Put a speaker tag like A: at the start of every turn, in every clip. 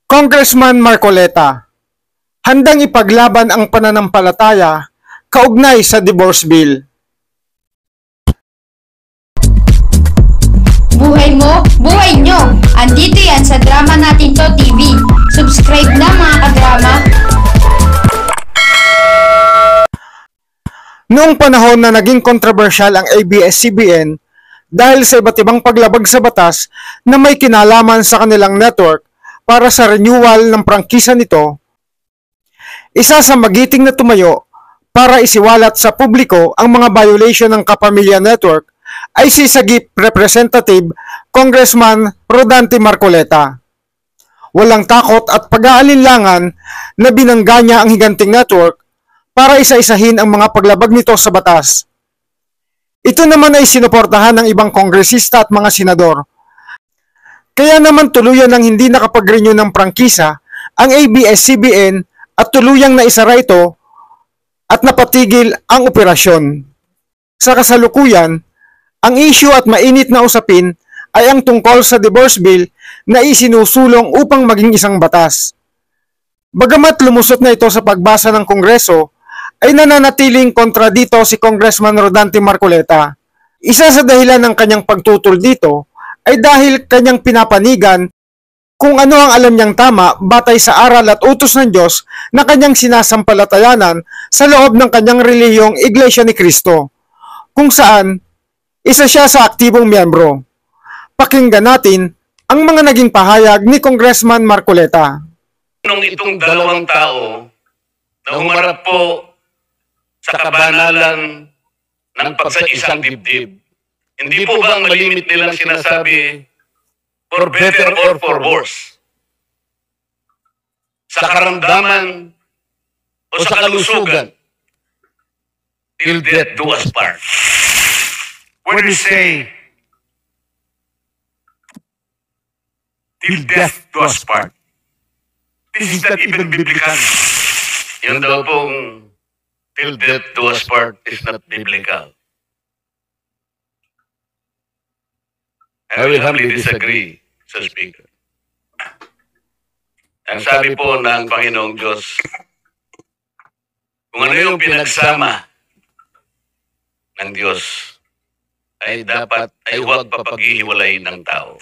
A: Congressman Marcoleta, handang ipaglaban ang pananampalataya kaugnay sa divorce bill.
B: Buhay mo, buhay nyo! Andito yan sa Drama Natin To TV. Subscribe na mga kadrama!
A: Noong panahon na naging kontrobersyal ang ABS-CBN dahil sa iba't ibang paglabag sa batas na may kinalaman sa kanilang network para sa renewal ng prangkisa nito, isa sa magiting na tumayo para isiwalat sa publiko ang mga violation ng Kapamilya Network ay si Sagip Representative Congressman Rodante Marcoleta. Walang takot at pag-aalinlangan na binangga niya ang higanting network para isa-isahin ang mga paglabag nito sa batas. Ito naman ay sinuportahan ng ibang kongresista at mga senador. Kaya naman tuluyan ng hindi nakapag-renew ng prangkisa ang ABS-CBN at tuluyang naisara ito at napatigil ang operasyon. Sa kasalukuyan, ang issue at mainit na usapin ay ang tungkol sa divorce bill na isinusulong upang maging isang batas. Bagamat lumusot na ito sa pagbasa ng Kongreso, ay nananatiling kontra dito si Congressman Rodante Marcoleta. Isa sa dahilan ng kanyang pagtutol dito ay dahil kanyang pinapanigan kung ano ang alam niyang tama batay sa aral at utos ng Diyos na kanyang sinasampalatayanan sa loob ng kanyang relihiyong Iglesia ni Cristo, kung saan isa siya sa aktibong miyembro. Pakinggan natin ang mga naging pahayag ni Congressman Marcoleta.
C: Nung itong dalawang tao na umarap po sa kabanalan ng pagsaisang dibdib, hindi po ba ang malimit nilang sinasabi, for better or for worse? Sa karamdaman o sa kalusugan, till death do us part. When we say, till death do us part, this is not even biblical. Yun daw pong till death do us part is not biblical. I will humbly disagree, Sir Speaker. Ang sabi po ng Panginoong Diyos, kung ano yung pinagsama ng Diyos, ay dapat ay huwag papaghihiwalay ng tao.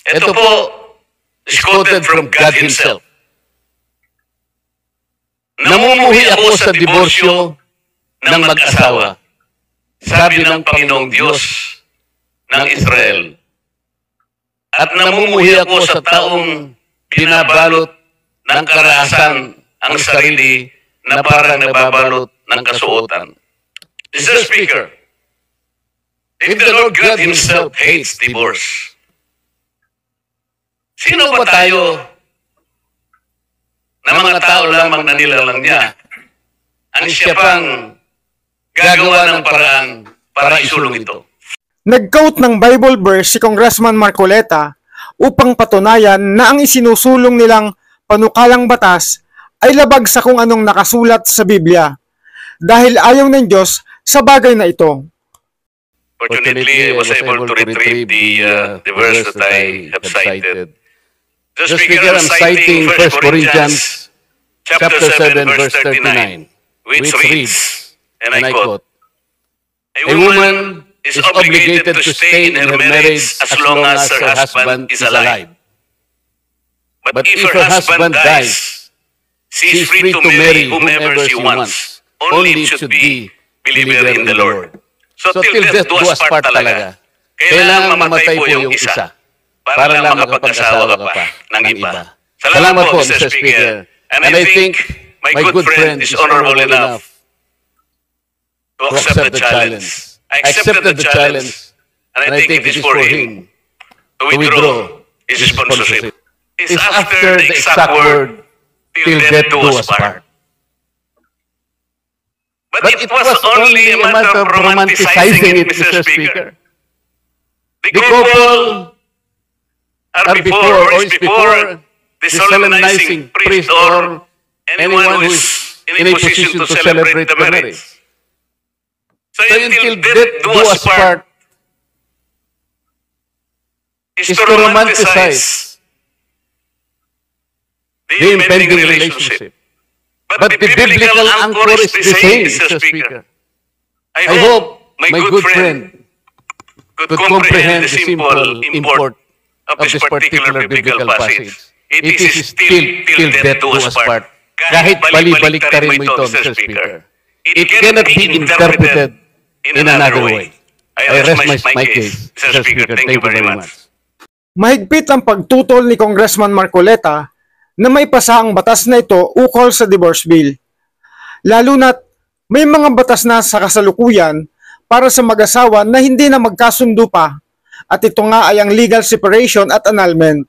C: Ito po is quoted from God Himself. Namumuhi ako sa diborsyo ng mag-asawa, sabi ng Panginoong Diyos ng Israel. At namumuhi ako sa taong binabalot ng karahasan ang sarili na parang nababalot ng kasuotan. Mr. Speaker, if the Lord God Himself hates divorce, sino ba tayo na mga tao lamang na nilalang niya ang siya pang gagawa ng paraan para isulong ito?
A: Nag-quote ng Bible verse si Congressman Marcoleta upang patunayan na ang isinusulong nilang panukalang batas ay labag sa kung anong nakasulat sa Biblia dahil ayaw ng Diyos sa bagay na ito.
C: Fortunately, I was able to retrieve the verse that I have cited. Mr. Speaker, I'm citing 1 Corinthians chapter 7, verse 39, which reads, and I quote, a woman is obligated to stay in her marriage as long as her husband is alive. But if her husband dies, she is free to marry whomever she wants. Only it should be believer in the Lord. So till death do us part talaga. Kailangan mamatay po yung isa para lang makapag-asawa ka pa ng iba. Salamat po, Mr. Speaker. And I think my good friend is honorable enough to accept the challenge. I accepted the challenge, and I think it is for him to withdraw his sponsorship. It's after the exact word, till death do us part. But it was only a matter of romanticizing it, Mr. Speaker. The couple are before or is before the solemnizing priest or anyone who is in a position to celebrate the marriage. So until death do us part is to romanticize the impending relationship. But the biblical anchor is the same, Mr. Speaker. I hope my good friend could comprehend the simple import of this particular biblical passage. It is still till death do us part. Kahit balibalik ka rin mo ito, Mr. Speaker. It cannot be interpreted in another way. I rest my case, Mr. Speaker. Thank you very much.
A: Mahigpit ang pagtutol ni Congressman Marcoleta na may pasa ang batas na ito ukol sa divorce bill. Lalo na't may mga batas na sa kasalukuyan para sa mag-asawa na hindi na magkasundo pa at ito nga ay ang legal separation at annulment.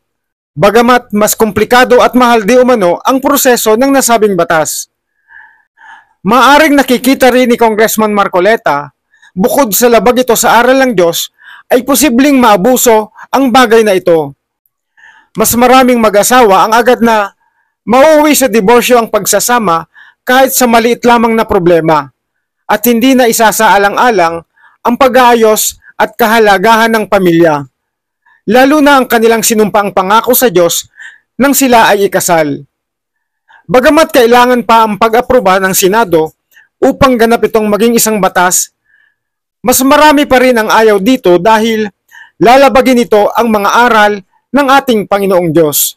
A: Bagamat mas komplikado at mahal di umano ang proseso ng nasabing batas. Maaring nakikita rin ni Congressman Marcoleta, bukod sa labag ito sa aral ng Diyos, ay posibleng maabuso ang bagay na ito. Mas maraming mag-asawa ang agad na mauwi sa diborsyo ang pagsasama kahit sa maliit lamang na problema at hindi na isasaalang-alang ang pag-aayos at kahalagahan ng pamilya. Lalo na ang kanilang sinumpaang pangako sa Diyos nang sila ay ikasal. Bagamat kailangan pa ang pag-aproba ng Senado upang ganap itong maging isang batas, mas marami pa rin ang ayaw dito dahil lalabagin ito ang mga aral ng ating Panginoong Diyos.